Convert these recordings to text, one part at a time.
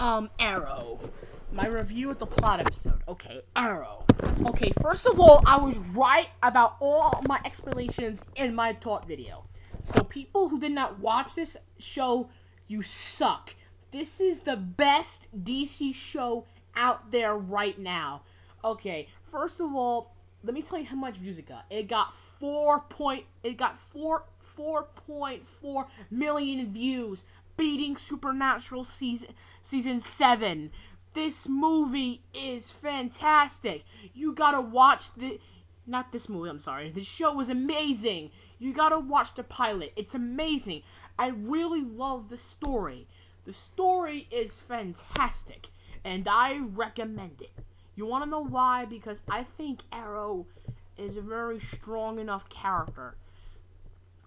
Arrow. My review of the plot episode. Okay, Arrow. Okay, first of all, I was right about all my explanations in my taught video. So people who did not watch this show, you suck. This is the best DC show out there right now. Okay, first of all, let me tell you how much views it got. It got 4.4 million views, beating Supernatural season 7. This movie is fantastic. You gotta watch not this movie, I'm sorry. The show is amazing. You gotta watch the pilot. It's amazing. I really love the story. The story is fantastic, and I recommend it. You wanna know why? Because I think Arrow is a very strong enough character.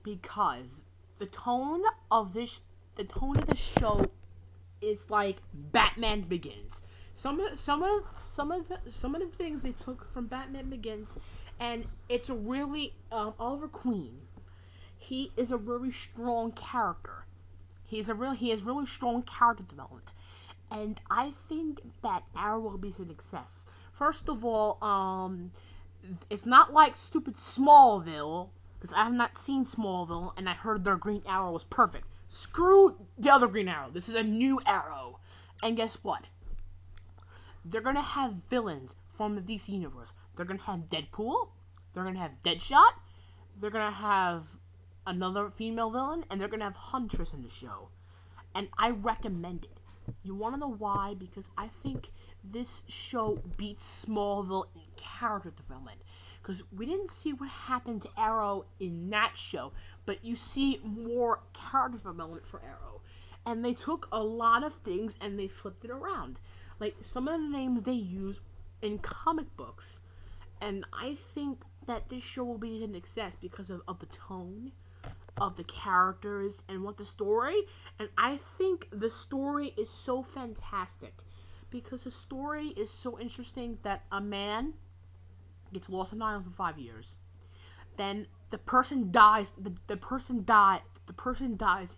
Because the tone of the show is like Batman Begins. Some of the things they took from Batman Begins, and it's a really Oliver Queen. He is a really strong character. He has really strong character development, and I think that Arrow will be a success. First of all, it's not like stupid Smallville, because I have not seen Smallville, and I heard their Green Arrow was perfect. Screw the other Green Arrow. This is a new Arrow. And guess what? They're going to have villains from the DC Universe. They're going to have Deadpool. They're going to have Deadshot. They're going to have another female villain. And they're going to have Huntress in the show. And I recommend it. You want to know why? Because I think this show beats Smallville in character development. Because we didn't see what happened to Arrow in that show, but you see more character development for Arrow. And they took a lot of things and they flipped it around. Like, some of the names they use in comic books. And I think that this show will be a success because of the tone, of the characters, and what the story. And I think the story is so fantastic. Because the story is so interesting that a man gets lost in an island for 5 years. Then the person dies. The person dies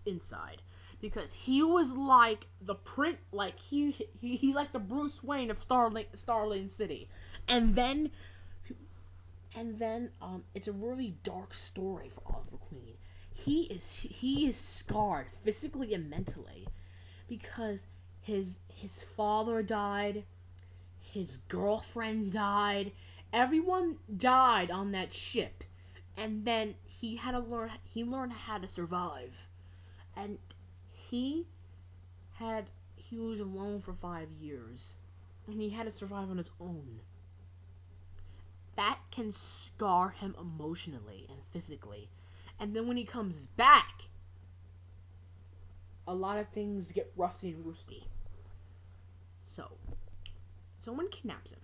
inside because he was like the he's like the Bruce Wayne of Starling City, and then it's a really dark story for Oliver Queen. He is scarred physically and mentally because his father died, his girlfriend died. Everyone died on that ship, and then he learned how to survive, and he was alone for 5 years, and he had to survive on his own. That can scar him emotionally and physically, and then when he comes back, a lot of things get rusty and roosty. So, someone kidnaps him.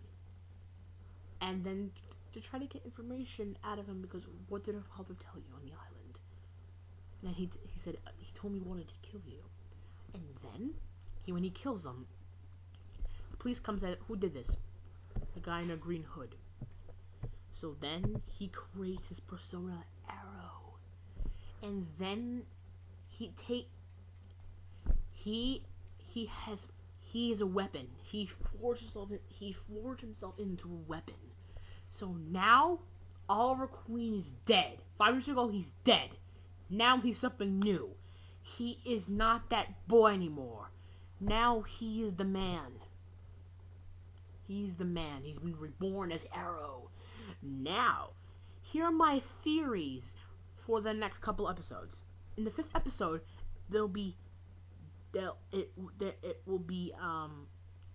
And then to try to get information out of him because what did her father tell you on the island? And he said, he told me he wanted to kill you. And then, when he kills them, the police comes at who did this? The guy in a green hood. So then he creates his persona Arrow. And then he is a weapon. He forged himself into a weapon. So now, Oliver Queen is dead. 5 years ago, he's dead. Now he's something new. He is not that boy anymore. Now he is the man. He's the man. He's been reborn as Arrow. Now, here are my theories for the next couple episodes. In the 5th episode, it will be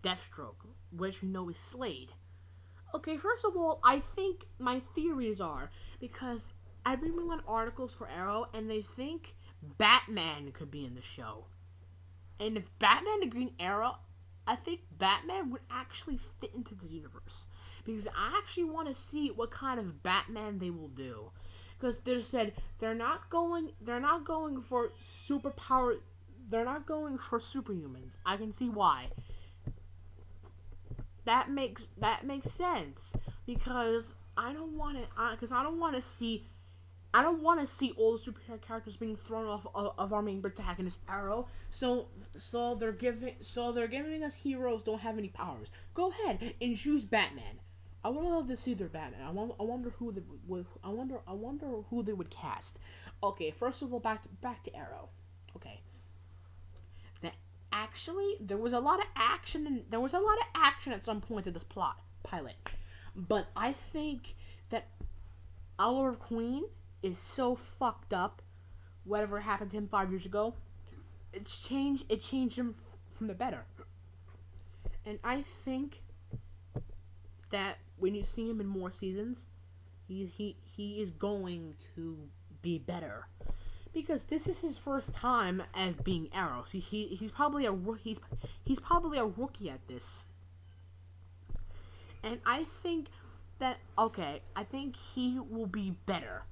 Deathstroke, which we know is Slade. Okay, first of all, I think my theories are because I've been reading articles for Arrow, and they think Batman could be in the show. And if Batman and Green Arrow, I think Batman would actually fit into the universe. Because I actually want to see what kind of Batman they will do. Because they said they're not going for superpower. They're not going for superhumans. I can see why. That makes sense because I don't want to see I don't want to see all the superhero characters being thrown off of our main protagonist Arrow. So they're giving us heroes don't have any powers. Go ahead and choose Batman. I would love to see their Batman. I wonder who they would. I wonder who they would cast. Okay, first of all, back to Arrow. Okay. Actually, there was a lot of action, and there was a lot of action at some point in this pilot. But I think that Oliver Queen is so fucked up. Whatever happened to him 5 years ago, it changed him from the better. And I think that when you see him in more seasons, he is going to be better. Because this is his first time as being Arrow. So he's probably a rookie at this. And I think that I think he will be better.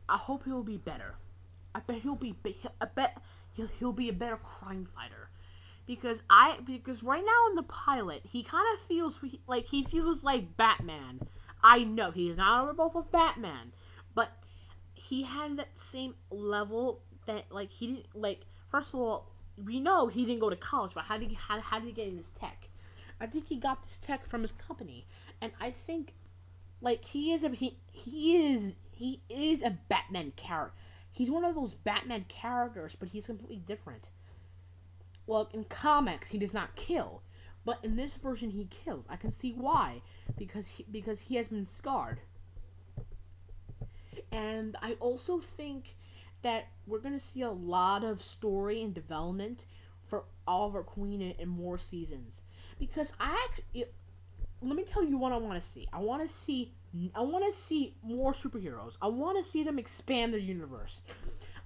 I hope he will be better. I bet he'll be a better crime fighter. Because right now in the pilot, he kind of feels like Batman. I know he's not a ripoff of Batman, but he has that same level that he didn't First of all, we know he didn't go to college, but how did he get his tech? I think he got this tech from his company, and I think he is a Batman character. He's one of those Batman characters, but he's completely different. Well, in comics, he does not kill, but in this version, he kills. I can see why, because he has been scarred. And I also think that we're going to see a lot of story and development for Oliver Queen in more seasons. Because let me tell you what I want to see. I want to see more superheroes. I want to see them expand their universe.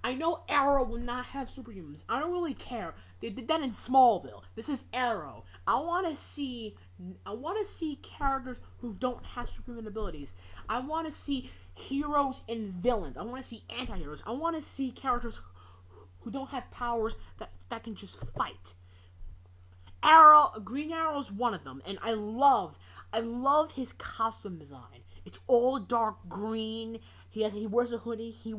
I know Arrow will not have superhumans. I don't really care. They did that in Smallville. This is Arrow. I want to see characters who don't have superhuman abilities. I want to see heroes and villains. I want to see anti-heroes. I want to see characters who don't have powers that can just fight. Green Arrow is one of them, and I love his costume design. It's all dark green. He wears a hoodie. He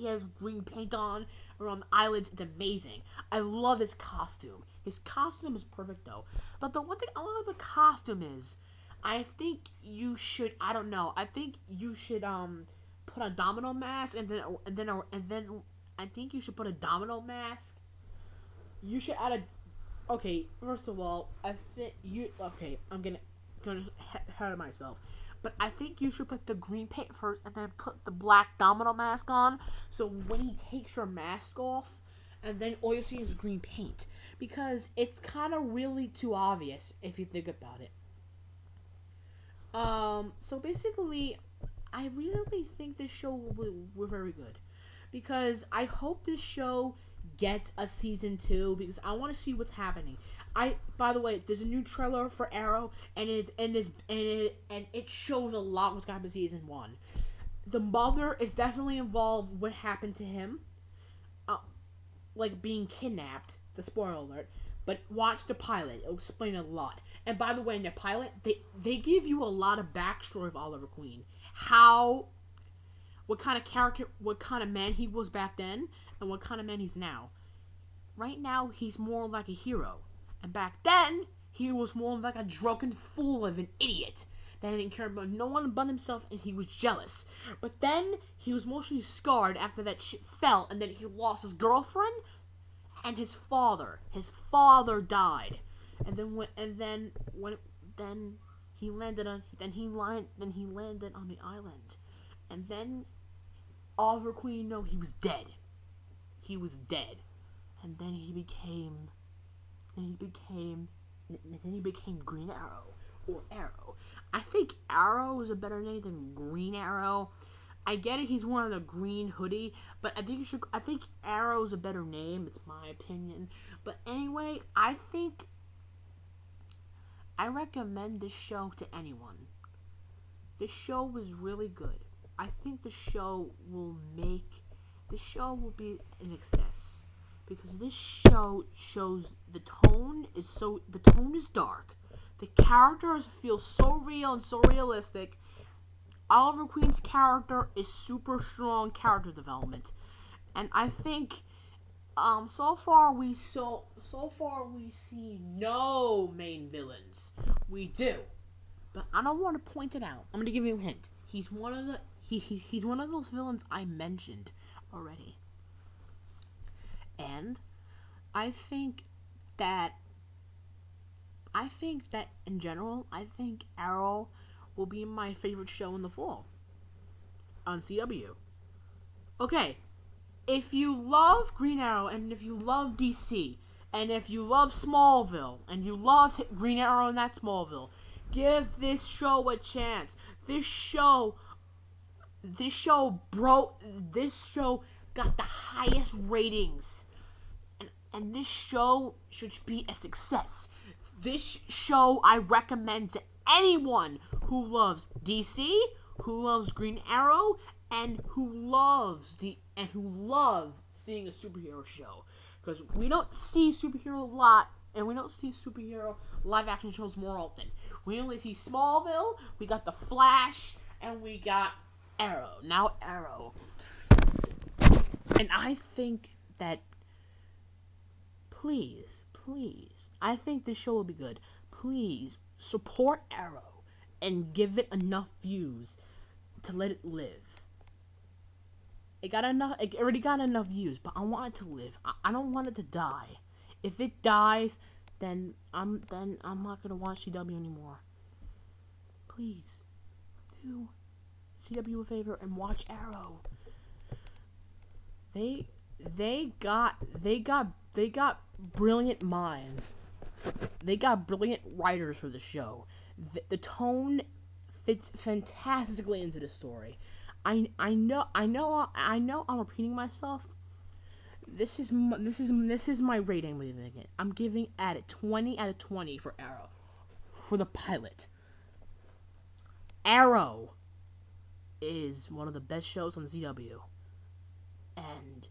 has green paint on around the eyelids. It's amazing. I love his costume. His costume is perfect though. But the one thing I love about the costume is, I think you should. I don't know. I think you should put a domino mask and then I think you should put a domino mask. You should add a. Okay, first of all, I think you. Okay, I'm gonna hurt myself. But I think you should put the green paint first and then put the black domino mask on. So when he takes your mask off, and then all you see is green paint. Because it's kind of really too obvious if you think about it. So basically, I really think this show will be very good. Because I hope this show gets a season 2 because I want to see what's happening. By the way, there's a new trailer for Arrow, and it shows a lot what's gonna happen in season 1. The mother is definitely involved. What happened to him, being kidnapped. The spoiler alert. But watch the pilot; it'll explain a lot. And by the way, in the pilot, they give you a lot of backstory of Oliver Queen. What kind of character, what kind of man he was back then, and what kind of man he's now. Right now, he's more like a hero. And back then, he was more like a drunken fool of an idiot that didn't care about no one but himself, and he was jealous. But then, he was mostly scarred after that shit fell, and then he lost his girlfriend and his father. His father died, and then he landed on the island, and then Oliver Queen he was dead. He was dead, and then he became Green Arrow, or Arrow. I think Arrow is a better name than Green Arrow. I get it, he's wearing a green hoodie, but I think Arrow is a better name. It's my opinion. But anyway, I recommend this show to anyone. This show was really good. I think the show will be an success. Because this show shows the tone is dark. The characters feel so real and so realistic. Oliver Queen's character is super strong character development, and I think so far we see no main villains. We do, but I don't want to point it out. I'm gonna give you a hint. He's one of the he's one of those villains I mentioned already, and I think that in general, I think Arrow will be my favorite show in the fall on CW. Okay, if you love Green Arrow, and if you love DC, and if you love Smallville, and you love Green Arrow and that Smallville, give this show a chance. This show got the highest ratings, and this show should be a success. This show I recommend to anyone who loves DC, who loves Green Arrow, and who loves seeing a superhero show. Because we don't see superhero a lot, and we don't see superhero live action shows more often. We only see Smallville, we got The Flash, and we got Arrow. Now Arrow. And I think that please, I think this show will be good. Please support Arrow and give it enough views to let it live. It already got enough views, but I want it to live. I don't want it to die. If it dies, then I'm not gonna watch CW anymore. Please do CW a favor and watch Arrow. They got brilliant minds. They got brilliant writers for the show. The tone fits fantastically into the story. I know I'm repeating myself. This is my rating. I'm giving it 20 out of 20 for Arrow, for the pilot. Arrow is one of the best shows on CW, and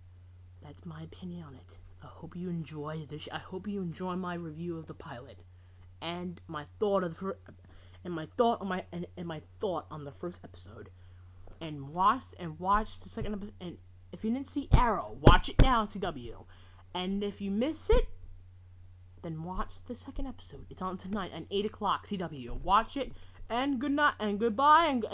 that's my opinion on it. I hope you enjoy this. I hope you enjoy my review of the pilot, and my thought on the first episode. And watch the second episode. And if you didn't see Arrow, watch it now on CW. And if you miss it, then watch the second episode. It's on tonight at 8 o'clock CW. Watch it, and good night, and goodbye, and